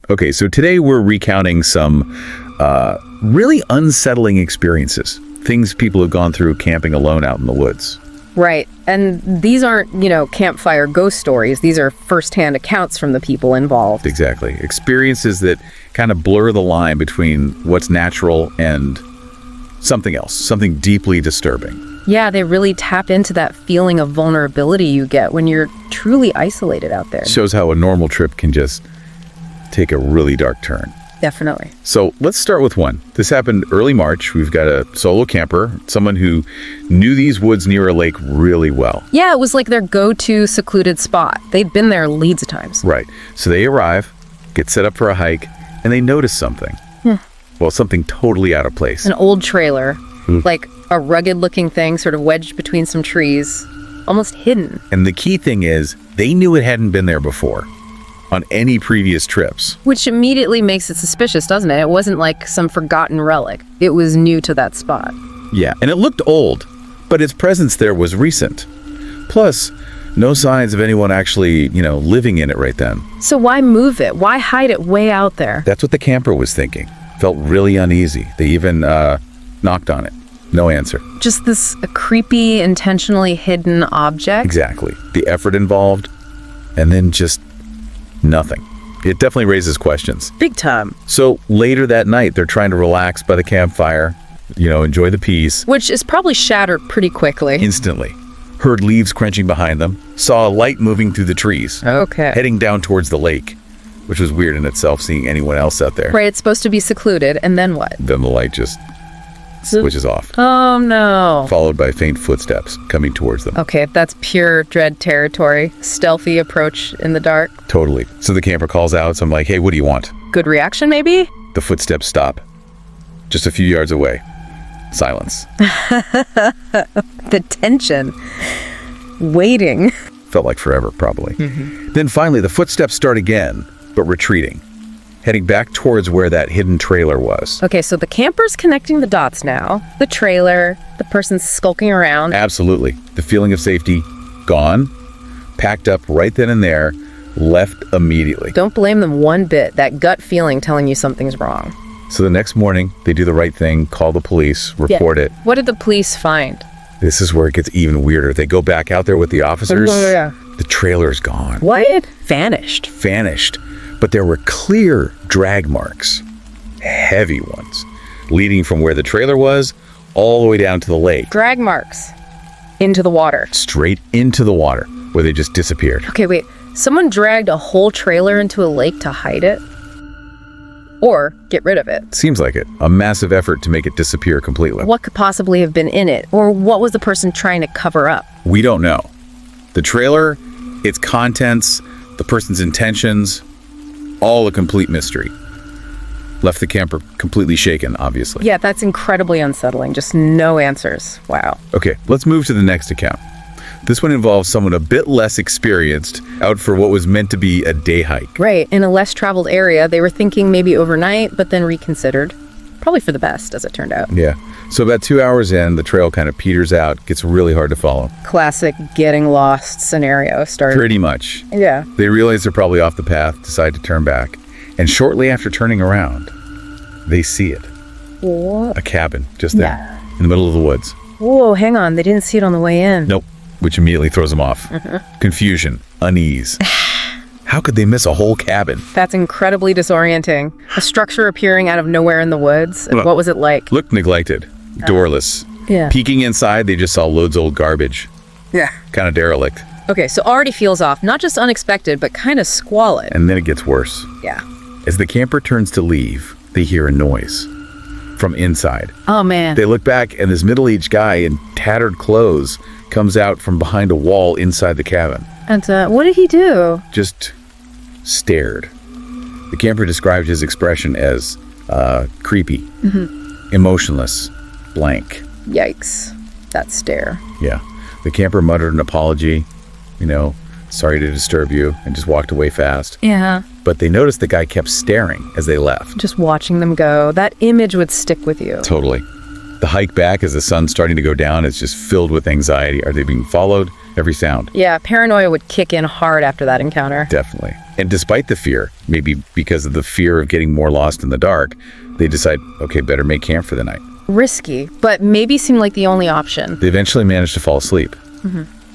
Okay, so today we're recounting some really unsettling experiences. Things people have gone through camping alone out in the woods. Right. And these aren't, campfire ghost stories. These are firsthand accounts from the people involved. Exactly. Experiences that kind of blur the line between what's natural and something else, something deeply disturbing. Yeah, they really tap into that feeling of vulnerability you get when you're truly isolated out there. Shows how a normal trip can just take a really dark turn. Definitely. So let's start with one. This happened early March. We've got a solo camper, someone who knew these woods near a lake really well. Yeah, it was like their go-to secluded spot. They'd been there leads of times. Right. So they arrive, get set up for a hike, and they notice something. Well, something totally out of place. An old trailer, like a rugged-looking thing sort of wedged between some trees, almost hidden. And the key thing is, they knew it hadn't been there before on any previous trips. Which immediately makes it suspicious, doesn't it? It wasn't like some forgotten relic. It was new to that spot. Yeah, and it looked old, but its presence there was recent. Plus, no signs of anyone actually, living in it right then. So why move it? Why hide it way out there? That's what the camper was thinking. Felt really uneasy. They even knocked on it. No answer. Just this creepy, intentionally hidden object? Exactly. The effort involved, and then just nothing. It definitely raises questions. Big time. So later that night, they're trying to relax by the campfire, enjoy the peace. Which is probably shattered pretty quickly. Instantly. Heard leaves crunching behind them. Saw a light moving through the trees. Okay. Heading down towards the lake, which was weird in itself, seeing anyone else out there. Right, it's supposed to be secluded, and then what? Then the light just switches off. Oh, no. Followed by faint footsteps coming towards them. Okay, that's pure dread territory. Stealthy approach in the dark. Totally. So the camper calls out, so I'm like, hey, what do you want? Good reaction, maybe? The footsteps stop. Just a few yards away. Silence. The tension. Waiting. Felt like forever, probably. Then finally, the footsteps start again, but retreating. Heading back towards where that hidden trailer was. Okay, so the camper's connecting the dots now. The trailer, the person skulking around. Absolutely. The feeling of safety, gone. Packed up right then and there. Left immediately. Don't blame them one bit. That gut feeling telling you something's wrong. So the next morning, they do the right thing, call the police, report it. What did the police find? This is where it gets even weirder. They go back out there with the officers. The trailer's gone. What? Vanished. Vanished. But there were clear drag marks, heavy ones, leading from where the trailer was all the way down to the lake. Drag marks. Into the water. Straight into the water, where they just disappeared. Okay, wait. Someone dragged a whole trailer into a lake to hide it? Or get rid of it? Seems like it. A massive effort to make it disappear completely. What could possibly have been in it? Or what was the person trying to cover up? We don't know. The trailer, its contents, the person's intentions, all a complete mystery. Left the camper completely shaken, obviously. Yeah, that's incredibly unsettling. Just no answers. Wow. Okay, let's move to the next account. This one involves someone a bit less experienced, out for what was meant to be a day hike. Right, in a less traveled area. They were thinking maybe overnight, but then reconsidered. Probably for the best, as it turned out. Yeah. So about 2 hours in, the trail kind of peters out, gets really hard to follow. Classic getting lost scenario started. Pretty much. Yeah. They realize they're probably off the path, decide to turn back. And shortly after turning around, they see it. What? A cabin, just there, in the middle of the woods. Whoa, hang on. They didn't see it on the way in. Nope. Which immediately throws them off. Confusion, unease. How could they miss a whole cabin? That's incredibly disorienting. A structure appearing out of nowhere in the woods. Look. What was it like? Looked neglected, doorless. Yeah. Peeking inside, they just saw loads of old garbage. Yeah. Kind of derelict. Okay, so already feels off. Not just unexpected, but kind of squalid. And then it gets worse. Yeah. As the camper turns to leave, they hear a noise from inside. Oh, man. They look back, and this middle-aged guy in tattered clothes comes out from behind a wall inside the cabin. And what did he do? Just stared. The camper described his expression as creepy, emotionless, blank. Yikes. That stare. Yeah. The camper muttered an apology, sorry to disturb you, and just walked away fast. Yeah. But they noticed the guy kept staring as they left. Just watching them go. That image would stick with you. Totally. The hike back as the sun's starting to go down is just filled with anxiety. Are they being followed? Every sound. Yeah, paranoia would kick in hard after that encounter. Definitely. And despite the fear, maybe because of the fear of getting more lost in the dark, they decide, okay, better make camp for the night. Risky, but maybe seemed like the only option. They eventually manage to fall asleep.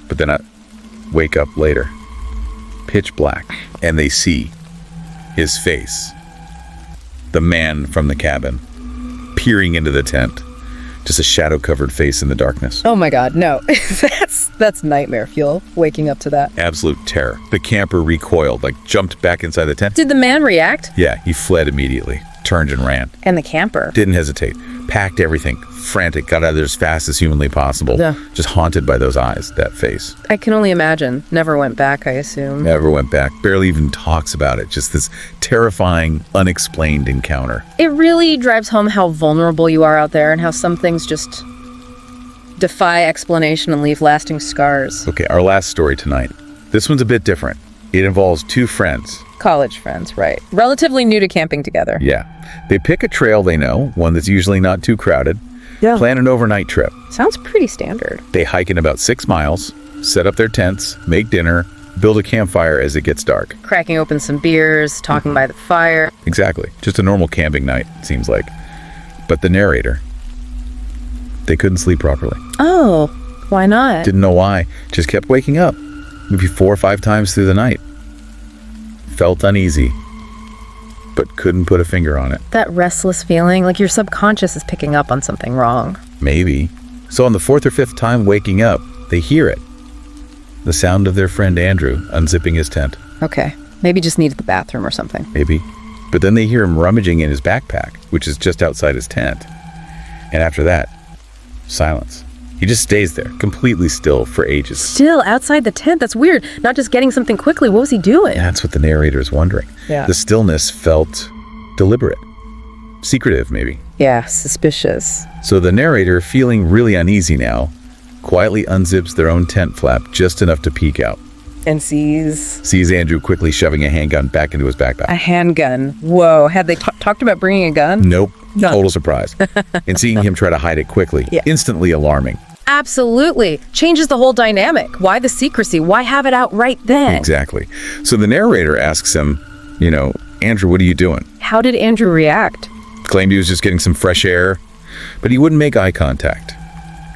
But then wake up later. Pitch black. And they see his face. The man from the cabin. Peering into the tent. Just a shadow-covered face in the darkness. Oh my god, no. That's nightmare fuel, waking up to that. Absolute terror. The camper recoiled, like jumped back inside the tent. Did the man react? Yeah, he fled immediately. Turned and ran. And the camper? Didn't hesitate. Packed everything. Frantic. Got out of there as fast as humanly possible. Yeah. Just haunted by those eyes, that face. I can only imagine. Never went back, I assume. Never went back. Barely even talks about it. Just this terrifying, unexplained encounter. It really drives home how vulnerable you are out there and how some things just defy explanation and leave lasting scars. Okay, our last story tonight. This one's a bit different. It involves two friends. College friends, right. Relatively new to camping together. Yeah. They pick a trail they know, one that's usually not too crowded. Yeah. Plan an overnight trip. Sounds pretty standard. They hike in about 6 miles, set up their tents, make dinner, build a campfire as it gets dark. Cracking open some beers, talking by the fire. Exactly. Just a normal camping night, it seems like. But the narrator, they couldn't sleep properly. Oh, why not? Didn't know why. Just kept waking up. Maybe 4 or 5 times through the night. Felt uneasy, but couldn't put a finger on it. That restless feeling, like your subconscious is picking up on something wrong. Maybe. So on the 4th or 5th time waking up, they hear it. The sound of their friend Andrew unzipping his tent. Okay, maybe just needed the bathroom or something. Maybe. But then they hear him rummaging in his backpack, which is just outside his tent. And after that, silence. He just stays there, completely still for ages. Still outside the tent? That's weird. Not just getting something quickly. What was he doing? That's what the narrator is wondering. Yeah. The stillness felt deliberate. Secretive, maybe. Yeah, suspicious. So the narrator, feeling really uneasy now, quietly unzips their own tent flap just enough to peek out. And sees Andrew quickly shoving a handgun back into his backpack. a handgun. Whoa, had they talked about bringing a gun? Nope. None. Total surprise. And seeing him try to hide it quickly, Yeah. instantly alarming. Absolutely. Changes the whole dynamic. Why the secrecy? Why have it out right then? Exactly. So the narrator asks him, Andrew, what are you doing? How did Andrew react? Claimed he was just getting some fresh air, but he wouldn't make eye contact.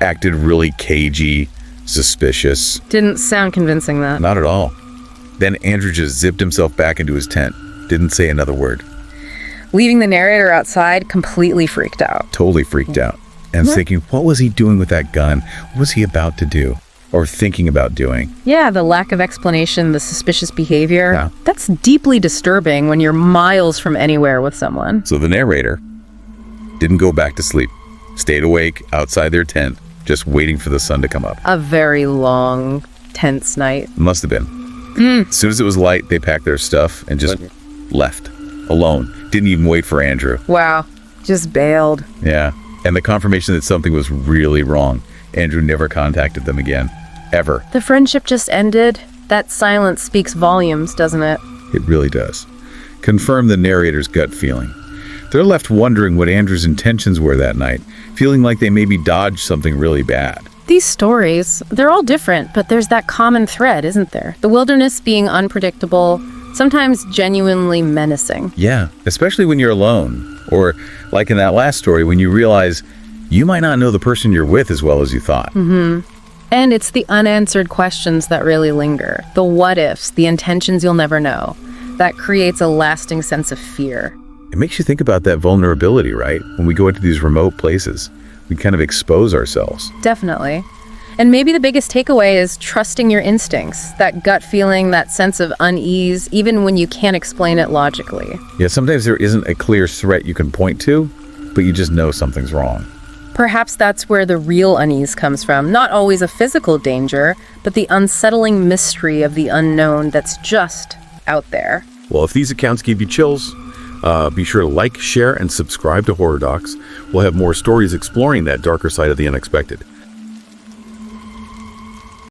Acted really cagey, suspicious. Didn't sound convincing, that. Not at all. Then Andrew just zipped himself back into his tent. Didn't say another word. Leaving the narrator outside, completely freaked out. Totally freaked out. And thinking, what was he doing with that gun? What was he about to do? Or thinking about doing? Yeah, the lack of explanation, the suspicious behavior. Yeah. That's deeply disturbing when you're miles from anywhere with someone. So the narrator didn't go back to sleep. Stayed awake outside their tent, just waiting for the sun to come up. A very long, tense night. Must have been. As soon as it was light, they packed their stuff and just left. Alone. Didn't even wait for Andrew. Wow. Just bailed. Yeah. And the confirmation that something was really wrong. Andrew never contacted them again. Ever. The friendship just ended. That silence speaks volumes, doesn't it? It really does. Confirm the narrator's gut feeling. They're left wondering what Andrew's intentions were that night, feeling like they maybe dodged something really bad. These stories, they're all different, but there's that common thread, isn't there? The wilderness being unpredictable, sometimes genuinely menacing. Yeah, especially when you're alone. Or, like in that last story, when you realize you might not know the person you're with as well as you thought. And it's the unanswered questions that really linger. The what-ifs, the intentions you'll never know. That creates a lasting sense of fear. It makes you think about that vulnerability, right? When we go into these remote places, we kind of expose ourselves. Definitely. And maybe the biggest takeaway is trusting your instincts, that gut feeling, that sense of unease, even when you can't explain it logically. Yeah, sometimes there isn't a clear threat you can point to, but you just know something's wrong. Perhaps that's where the real unease comes from. Not always a physical danger, but the unsettling mystery of the unknown that's just out there. Well, if these accounts give you chills, be sure to like, share, and subscribe to Horror Docs. We'll have more stories exploring that darker side of the unexpected.